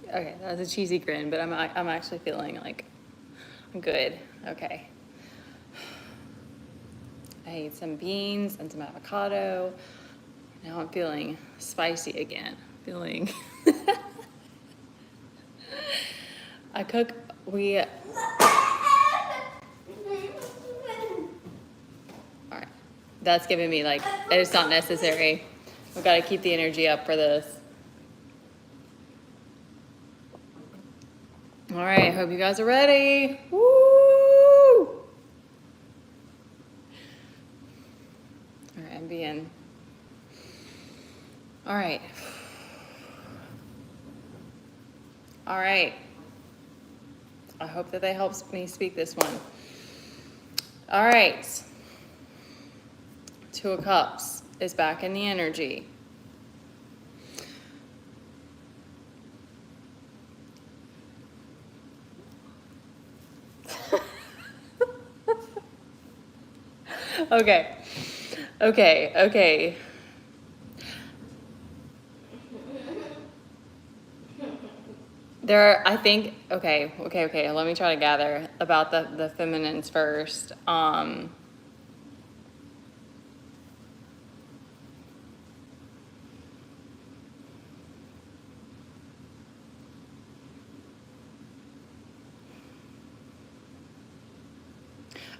Okay, that was a cheesy grin, but I'm actually feeling like good. Okay. I ate some beans and some avocado. Now I'm feeling spicy again. Feeling. We. All right. That's giving me like, it's not necessary. We've got to keep the energy up for this. All right, hope you guys are ready. Woo! All right, I'm being. All right. All right. I hope that helps me speak this one. All right. Two of Cups is back in the energy. Okay. Okay. I think, okay. Let me try to gather about the feminines first.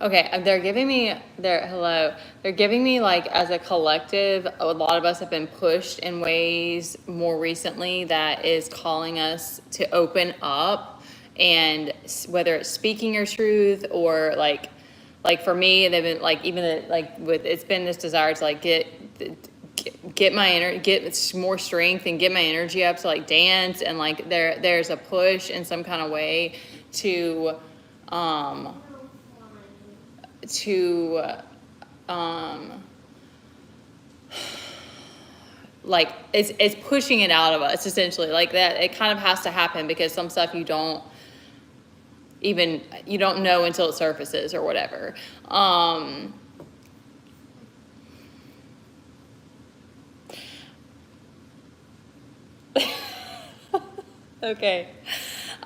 Okay, they're giving me They're giving me like as a collective, a lot of us have been pushed in ways more recently that is calling us to open up, and whether it's speaking your truth or like for me, they've been like even like with it's been this desire to like get my get more strength and get my energy up to like dance, and like there's a push in some kind of way to um to like it's pushing it out of us essentially, like that it kind of has to happen because some stuff you don't know until it surfaces or whatever. Okay.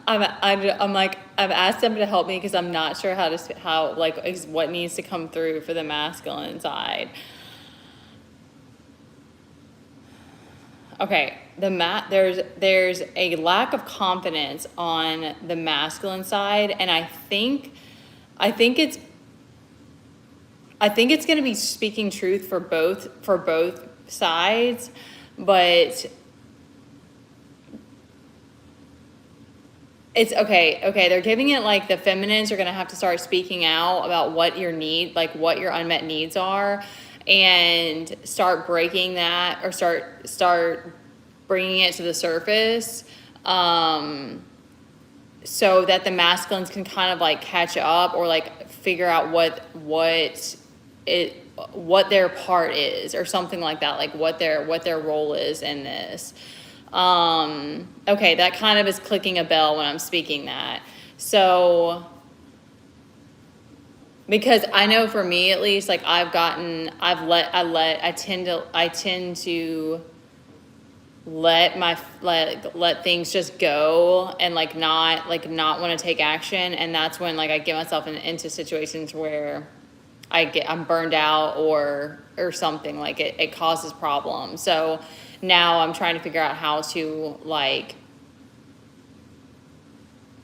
I'm like, I've asked them to help me because I'm not sure what needs to come through for the masculine side. Okay, there's a lack of confidence on the masculine side, and I think it's going to be speaking truth for both sides, but it's okay. They're giving it like the feminines are going to have to start speaking out about what your unmet needs are, and start breaking that, or start bringing it to the surface, so that the masculines can kind of like catch up or like figure out what their part is or something like that, like what their role is in this. Okay, that kind of is clicking a bell when I'm speaking that. So, because I know for me at least, like I tend to let things just go and not want to take action, and that's when like I get myself into situations where I'm burned out or something, like it causes problems. So now I'm trying to figure out how to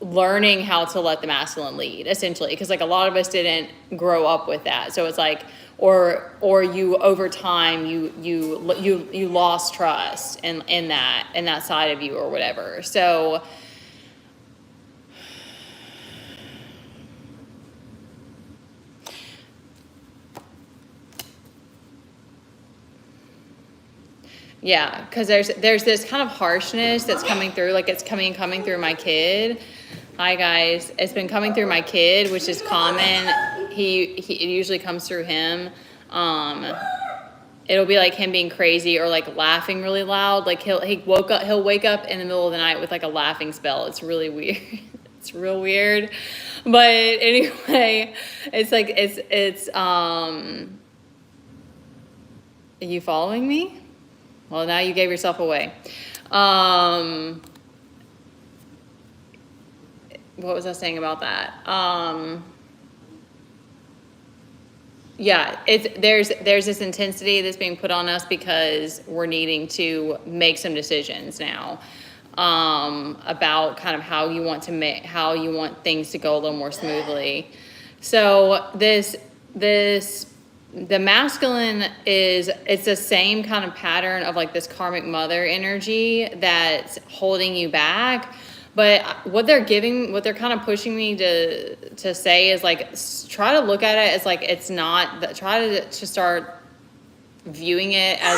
learning how to let the masculine lead, essentially, because like a lot of us didn't grow up with that. So it's like, or you over time you lost trust in that side of you or whatever. So yeah, because there's this kind of harshness that's coming through, like it's coming through my kid. Hi guys, it's been coming through my kid, which is common. It usually comes through him. It'll be like him being crazy or like laughing really loud. Like he'll wake up in the middle of the night with like a laughing spell. It's really weird. It's real weird. But anyway, it's like are you following me? Well, now you gave yourself away. what was I saying about that? Yeah, there's this intensity that's being put on us because we're needing to make some decisions now, about kind of how you want things to go a little more smoothly. So the masculine it's the same kind of pattern of like this karmic mother energy that's holding you back. But what they're kind of pushing me to say is like, try to look at it as like, it's not, try to start viewing it as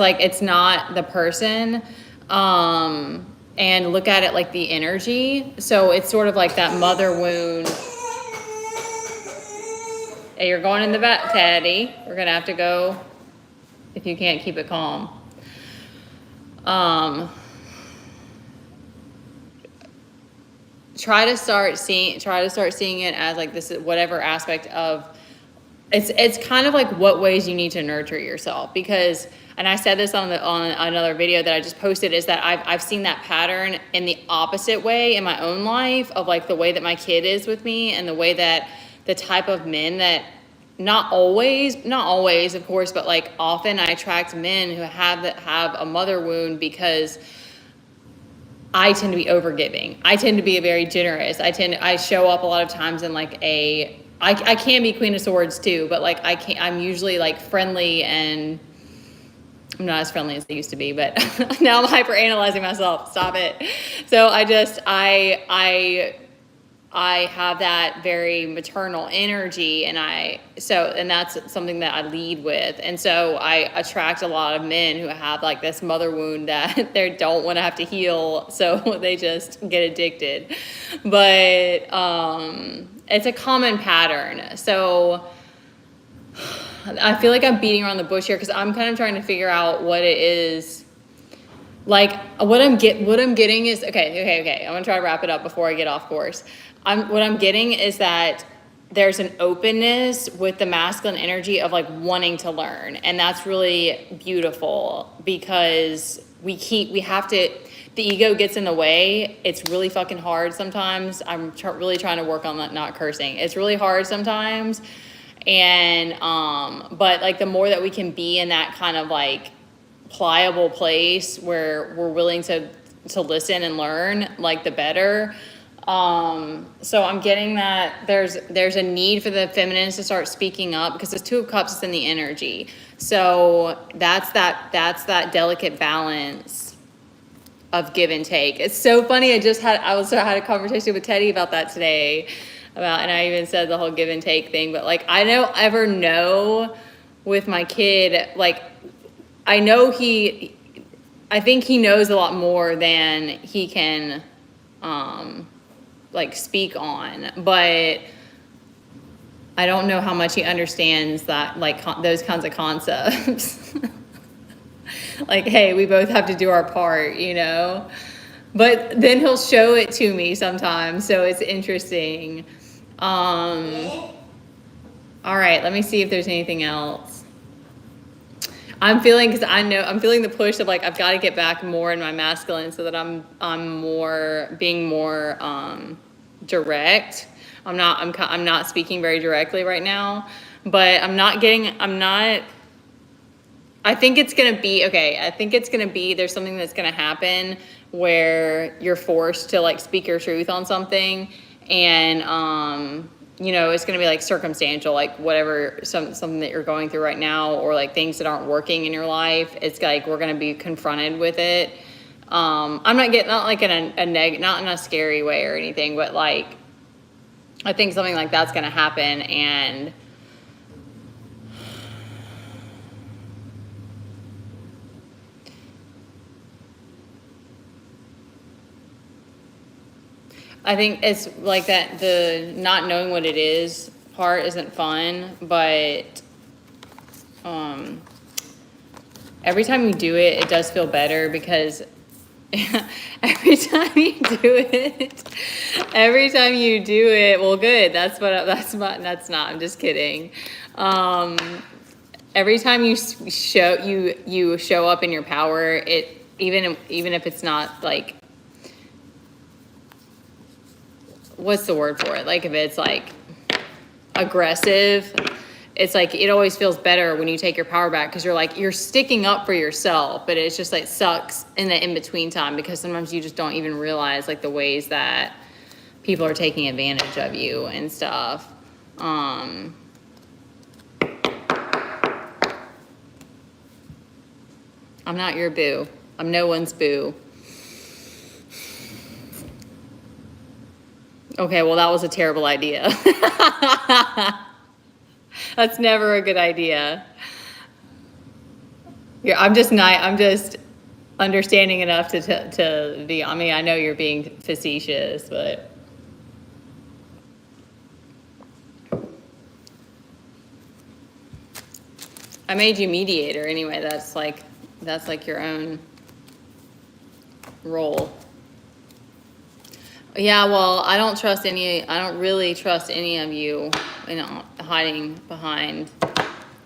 like it's not the person, and look at it like the energy. So it's sort of like that mother wound. Hey, you're going in the vet, Teddy. We're gonna have to go if you can't keep it calm. Try to start seeing it as like, this is whatever aspect of it's kind of like what ways you need to nurture yourself, because, and I said this on another video that I just posted, is that I've seen that pattern in the opposite way in my own life, of like the way that my kid is with me, and the way that the type of men that, not always of course, but like often I attract men who have a mother wound, because I tend to be overgiving. I tend to be very generous. I show up a lot of times in like I can be Queen of Swords too, but like I'm usually like friendly, and I'm not as friendly as I used to be, but now I'm hyper analyzing myself. Stop it. So I have that very maternal energy, and that's something that I lead with. And so I attract a lot of men who have like this mother wound that they don't want to have to heal, so they just get addicted. But it's a common pattern. So I feel like I'm beating around the bush here, because I'm kind of trying to figure out what it is. Like what I'm getting is, okay. I'm gonna try to wrap it up before I get off course. What I'm getting is that there's an openness with the masculine energy of like wanting to learn, and that's really beautiful, because the ego gets in the way. It's really fucking hard sometimes. I'm really trying to work on that, not cursing. It's really hard sometimes, and but like the more that we can be in that kind of like pliable place where we're willing to listen and learn, like the better. So I'm getting that there's a need for the feminines to start speaking up, because there's Two of Cups is in the energy. So that's that delicate balance of give and take. It's so funny. I had a conversation with Teddy about that today, and I even said the whole give and take thing. But like, I don't ever know with my kid, like, I think he knows a lot more than he can, like speak on, but I don't know how much he understands that, like those kinds of concepts. Like, hey, we both have to do our part, but then he'll show it to me sometimes. So it's interesting. All right, let me see if there's anything else. I'm feeling the push of like, I've got to get back more in my masculine, so that I'm being more direct. I'm not speaking very directly right now, but I think it's going to be okay. I think it's going to be, there's something that's going to happen where you're forced to like speak your truth on something, and it's going to be like circumstantial, like whatever, something that you're going through right now, or like things that aren't working in your life. It's like we're going to be confronted with it. I'm not like in not in a scary way or anything, but like I think something like that's going to happen, and I think it's like that the not knowing what it is part isn't fun, but every time you do it, it does feel better, because every time you do it, well, good. That's not, I'm just kidding. Every time you show up in your power, even if it's not like, what's the word for it? Like if it's like aggressive, it's like it always feels better when you take your power back because you're like you're sticking up for yourself, but it's just like sucks in the in between time because sometimes you just don't even realize like the ways that people are taking advantage of you and stuff. I'm not your boo. I'm no one's boo. Okay, well that was a terrible idea. That's never a good idea. Yeah, I'm just understanding enough to be, I mean, I know you're being facetious, but. I made you mediator anyway, that's like your own role. Yeah, well, I don't really trust any of you, hiding behind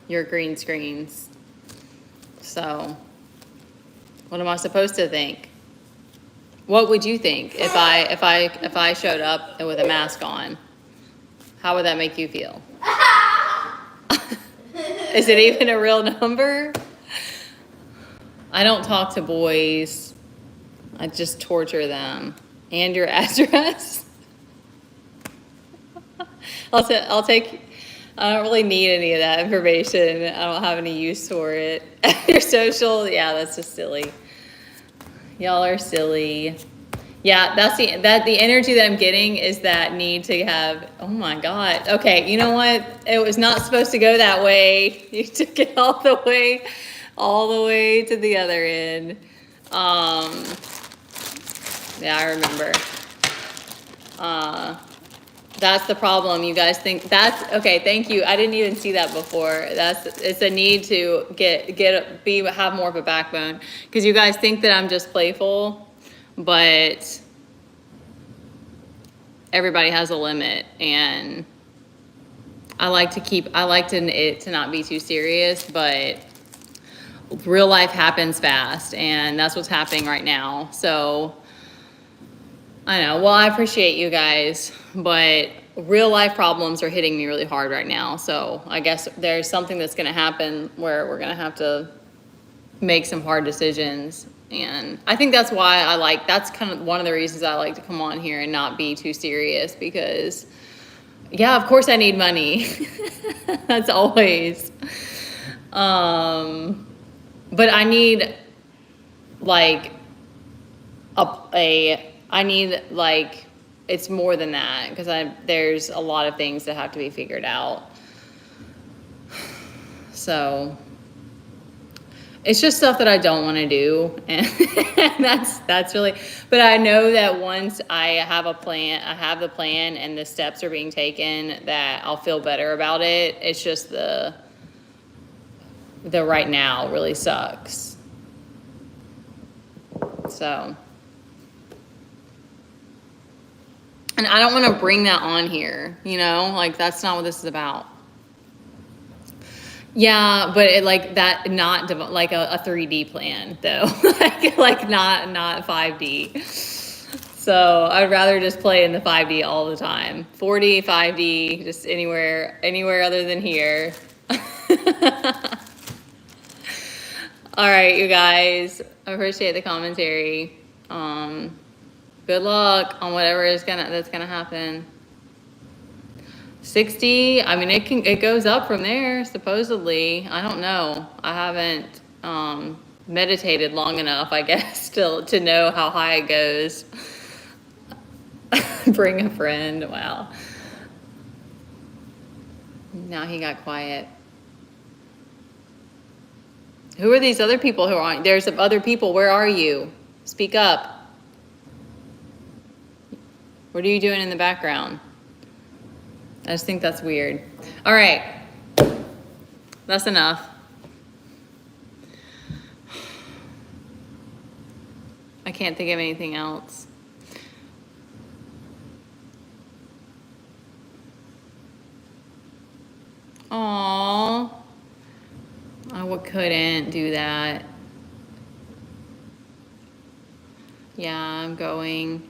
your green screens. So, what am I supposed to think? What would you think if I showed up with a mask on? How would that make you feel? Is it even a real number? I don't talk to boys. I just torture them. And your address? I'll take, I don't really need any of that information. I don't have any use for it. Your social, yeah, that's just silly. Y'all are silly. Yeah, that's the energy that I'm getting is that need to have, oh my God. Okay, you know what? It was not supposed to go that way. You took it all the way to the other end. Yeah, I remember. That's the problem. You guys think that's okay. Thank you. I didn't even see that before. It's a need to have more of a backbone because you guys think that I'm just playful, but everybody has a limit, and I like it to not be too serious, but real life happens fast, and that's what's happening right now. So I know. Well, I appreciate you guys, but real life problems are hitting me really hard right now. So I guess there's something that's going to happen where we're going to have to make some hard decisions. And I think that's why that's kind of one of the reasons I like to come on here and not be too serious because, yeah, of course I need money. That's always. But I need like I need like it's more than that because there's a lot of things that have to be figured out. So it's just stuff that I don't want to do, and that's really. But I know that once I have the plan, and the steps are being taken, that I'll feel better about it. It's just the right now really sucks. So. And I don't want to bring that on here, like that's not what this is about. Yeah, but it like that, not like a 3D plan though, like not 5D. So I'd rather just play in the 5D all the time. 4D, 5D, just anywhere other than here. All right, you guys, I appreciate the commentary. Good luck on whatever that's gonna happen. 60, I mean, it goes up from there, supposedly. I don't know. I haven't meditated long enough, I guess, to know how high it goes. Bring a friend, wow. Now he got quiet. Who are these other people who are on? There's some other people, where are you? Speak up. What are you doing in the background? I just think that's weird. All right. That's enough. I can't think of anything else. Aww. I couldn't do that. Yeah, I'm going.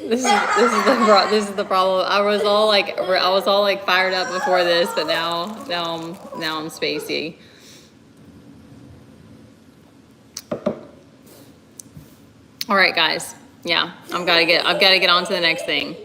This is the problem. I was all like fired up before this, but now I'm spacey. All right, guys. Yeah, I've got to get on to the next thing.